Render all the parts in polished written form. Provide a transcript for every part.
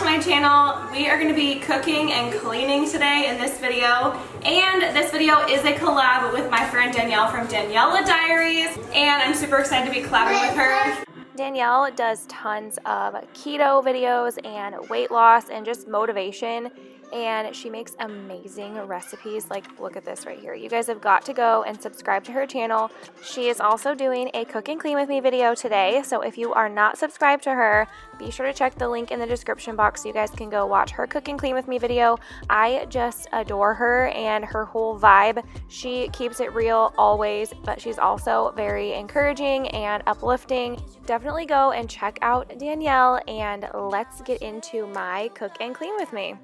my channel. We are going to be cooking and cleaning today in this video, and this video is a collab with my friend Danielle from Daniela Diaries, and I'm super excited to be collabing with her. Danielle does tons of keto videos and weight loss and just motivation, and she makes amazing recipes. Like, look at this right here. You guys have got to go and subscribe to her channel. She is also doing a cook and clean with me video today, so if you are not subscribed to her, be sure to check the link in the description box so you guys can go watch her cook and clean with me video. I just adore her and her whole vibe. She keeps it real always, but she's also very encouraging and uplifting. Definitely go and check out Danielle, and let's get into my cook and clean with me.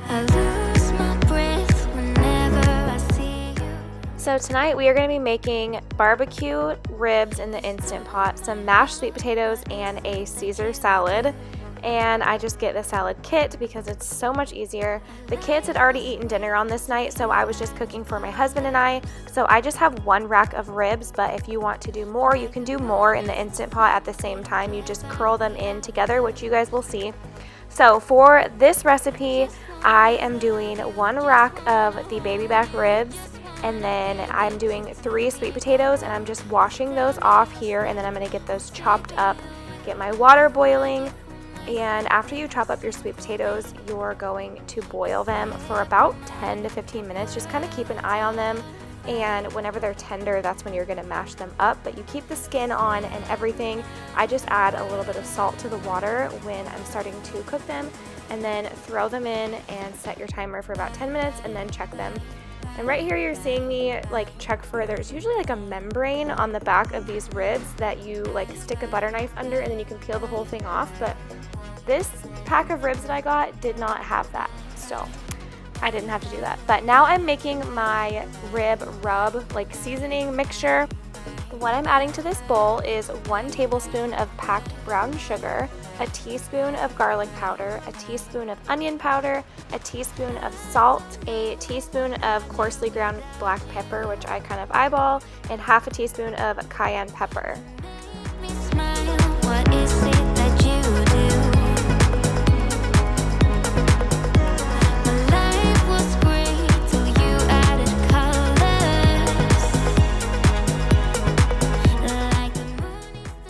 I lose my breath whenever I see you. So tonight we are going to be making barbecue ribs in the Instant Pot, some mashed sweet potatoes, and a Caesar salad. And I just get the salad kit because it's so much easier. The kids had already eaten dinner on this night, so I was just cooking for my husband and I. So I just have one rack of ribs, but if you want to do more, you can do more in the Instant Pot at the same time. You just curl them in together, which you guys will see. So for this recipe, I am doing one rack of the baby back ribs, and then I'm doing 3 sweet potatoes, and I'm just washing those off here, and then I'm going to get those chopped up, get my water boiling. And after you chop up your sweet potatoes, you're going to boil them for about 10 to 15 minutes. Just kind of keep an eye on them, and whenever they're tender, that's when you're going to mash them up, but you keep the skin on and everything. I just add a little bit of salt to the water when I'm starting to cook them, and then throw them in and set your timer for about 10 minutes and then check them. And right here you're seeing me like check for, there's usually like a membrane on the back of these ribs that you like stick a butter knife under, and then you can peel the whole thing off, but this pack of ribs that I got did not have that, so I didn't have to do that. But now I'm making my rib rub, like seasoning mixture. What I'm adding to this bowl is 1 tablespoon of packed brown sugar, a teaspoon of garlic powder, a teaspoon of onion powder, a teaspoon of salt, a teaspoon of coarsely ground black pepper, which I kind of eyeball, and half a teaspoon of cayenne pepper.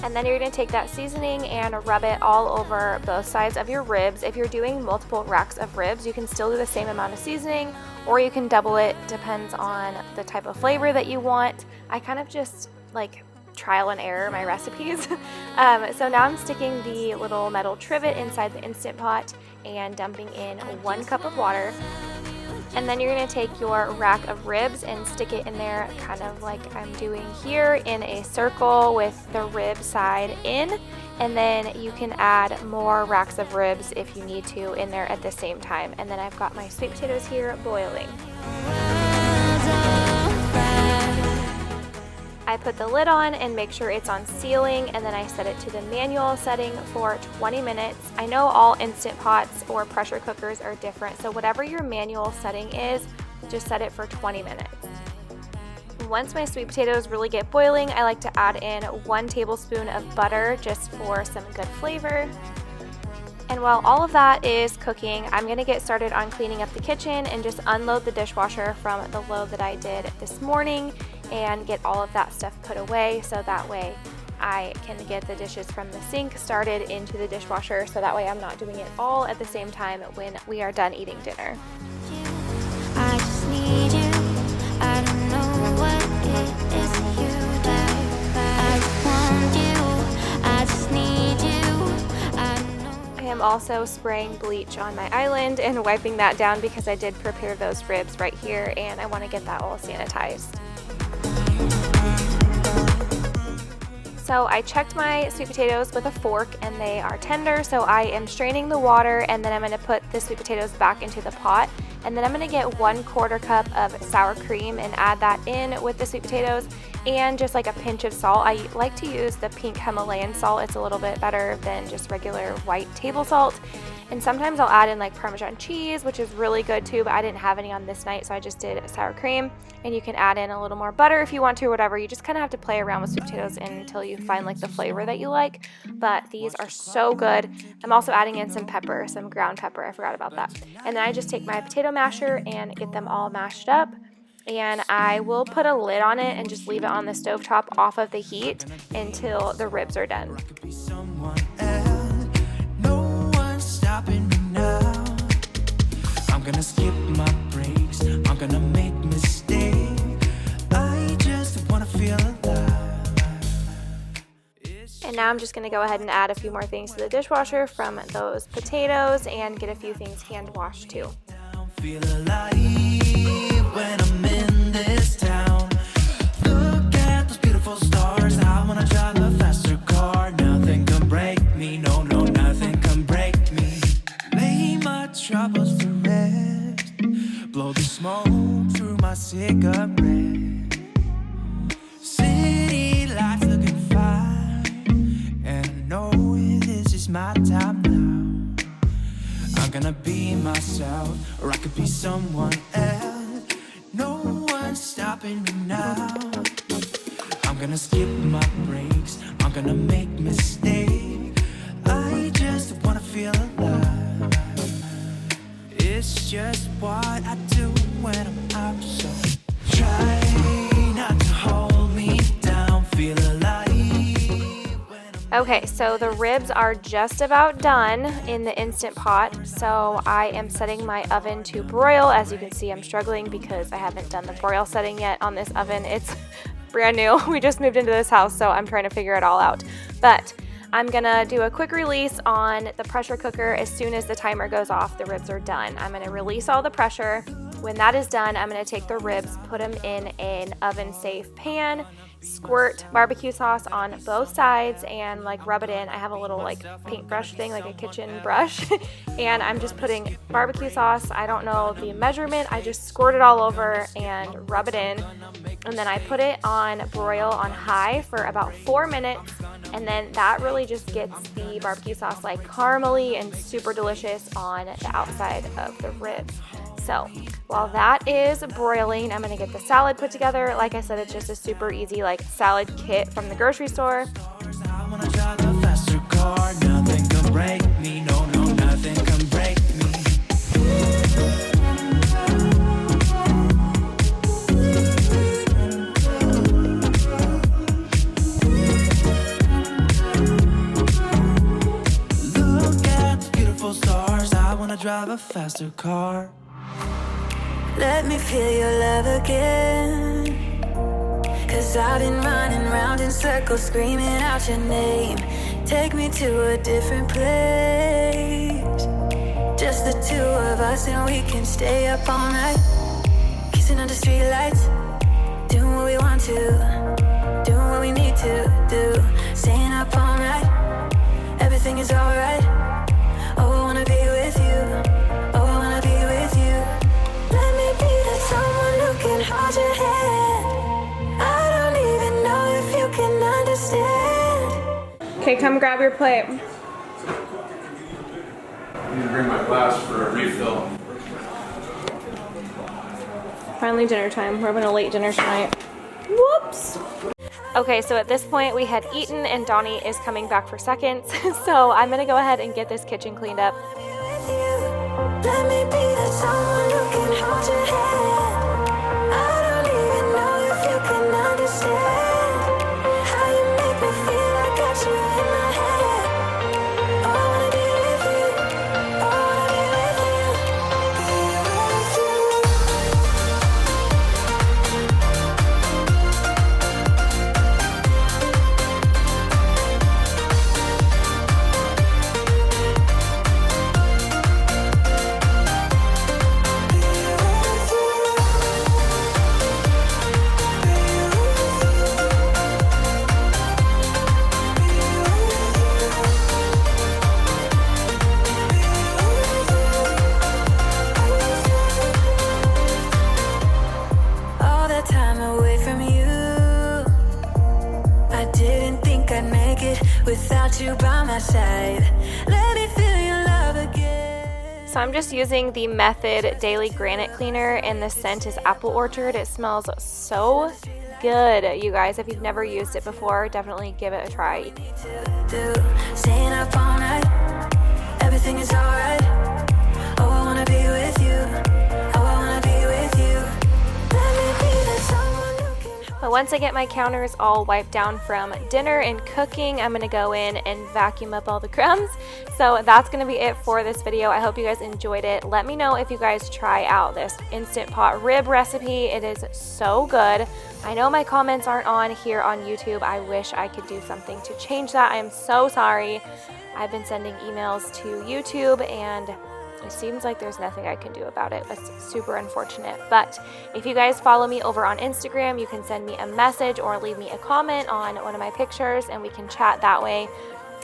And then you're going to take that seasoning and rub it all over both sides of your ribs. If you're doing multiple racks of ribs, you can still do the same amount of seasoning, or you can double it, depends on the type of flavor that you want. I kind of just like trial and error my recipes. So now I'm sticking the little metal trivet inside the Instant Pot and dumping in 1 cup of water. And then you're going to take your rack of ribs and stick it in there kind of like I'm doing here in a circle with the rib side in. And then you can add more racks of ribs if you need to in there at the same time. And then I've got my sweet potatoes here boiling. I put the lid on and make sure it's on sealing, and then I set it to the manual setting for 20 minutes. I know all Instant Pots or pressure cookers are different, so whatever your manual setting is, just set it for 20 minutes. Once my sweet potatoes really get boiling, I like to add in 1 tablespoon of butter just for some good flavor. And while all of that is cooking, I'm going to get started on cleaning up the kitchen and just unload the dishwasher from the load that I did this morning and get all of that stuff put away, so that way I can get the dishes from the sink started into the dishwasher, so that way I'm not doing it all at the same time when we are done eating dinner. I just need you. I don't know what it is you do. I just want you. I just need you. I don't know. I am also spraying bleach on my island and wiping that down because I did prepare those ribs right here, and I want to get that all sanitized. So I checked my sweet potatoes with a fork and they are tender, so I am straining the water, and then I'm going to put the sweet potatoes back into the pot, and then I'm going to get 1/4 cup of sour cream and add that in with the sweet potatoes, and just like a pinch of salt. I like to use the pink Himalayan salt. It's a little bit better than just regular white table salt. And sometimes I'll add in like Parmesan cheese, which is really good too, but I didn't have any on this night, so I just did sour cream. And you can add in a little more butter if you want to, or whatever. You just kind of have to play around with sweet potatoes until you find like the flavor that you like. But these are so good. I'm also adding in some pepper, some ground pepper. I forgot about that. And then I just take my potato masher and get them all mashed up. And I will put a lid on it and just leave it on the stovetop off of the heat until the ribs are done. I'm gonna skip my breaks, I'm gonna make mistakes, I just wanna feel alive. And now I'm just gonna go ahead and add a few more things to the dishwasher from those potatoes and get a few things hand washed too. Feel alive when I'm in this town. Look at those beautiful stars, I wanna drive a faster car. Nothing can break me, no, no, nothing can break me. Lay my troubles to rest, blow the smoke through my cigarette. City lights looking fine, and I know this is my time now. I'm gonna be myself, or I could be someone else. No one's stopping me now. I'm gonna skip my breaks, I'm gonna make mistakes, I just wanna feel alive. It's just what I do when I'm out, so try not to hold me down, feel alive. Okay, so the ribs are just about done in the Instant Pot, so I am setting my oven to broil. As you can see, I'm struggling because I haven't done the broil setting yet on this oven. It's brand new. We just moved into this house, so I'm trying to figure it all out. But I'm gonna do a quick release on the pressure cooker. As soon as the timer goes off, the ribs are done. I'm gonna release all the pressure. When that is done, I'm gonna take the ribs, put them in an oven-safe pan, squirt barbecue sauce on both sides and like rub it in. I have a little like paintbrush thing, like a kitchen brush, and I'm just putting barbecue sauce. I don't know the measurement. I just squirt it all over and rub it in, and then I put it on broil on high for about 4 minutes, and then that really just gets the barbecue sauce like caramely and super delicious on the outside of the ribs. So while that is broiling, I'm gonna get the salad put together. Like I said, it's just a super easy like salad kit from the grocery store. Look at the beautiful stars, I wanna drive a faster car. Let me feel your love again, 'cause I've been running round in circles screaming out your name. Take me to a different place, just the two of us, and we can stay up all night, kissing under streetlights, doing what we want to, doing what we need to do, staying up all night, everything is alright. Oh, I wanna be with you, oh, I wanna be with you. Let me be that someone who can hold your hand. I don't even know if you can understand. Okay, come grab your plate. I need to bring my glass for a refill. Finally dinner time. We're having a late dinner tonight. Whoops! Okay, so at this point we had eaten and Donnie is coming back for seconds. So I'm gonna go ahead and get this kitchen cleaned up. Let me be that someone who can hold your hand. I don't even know if you can understand how you make me feel. I got you in my head. Oh, I wanna be with you. Oh, I wanna be with you. Without you by my side, let me feel your love So I'm just using the Method Daily Granite Cleaner, and the scent is Apple Orchard. It smells so good, you guys. If you've never used it before, definitely give it a try. Staying up all night, everything is alright. Oh, I wanna be with you. Oh, I wanna be with you. Let me be the someone who can. But once I get my counters all wiped down from dinner and cooking, I'm gonna go in and vacuum up all the crumbs. So that's gonna be it for this video. I hope you guys enjoyed it. Let me know if you guys try out this Instant Pot rib recipe. It is so good. I know my comments aren't on here on YouTube. I wish I could do something to change that. I am so sorry. I've been sending emails to YouTube and it seems like there's nothing I can do about it. It's super unfortunate. But if you guys follow me over on Instagram, you can send me a message or leave me a comment on one of my pictures and we can chat that way.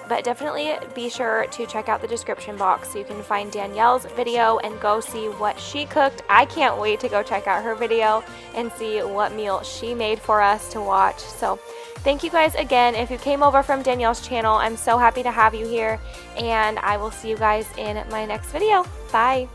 But definitely be sure to check out the description box so you can find Danielle's video and go see what she cooked. I can't wait to go check out her video and see what meal she made for us to watch. So thank you guys again. If you came over from Danielle's channel, I'm so happy to have you here, and I will see you guys in my next video. Bye.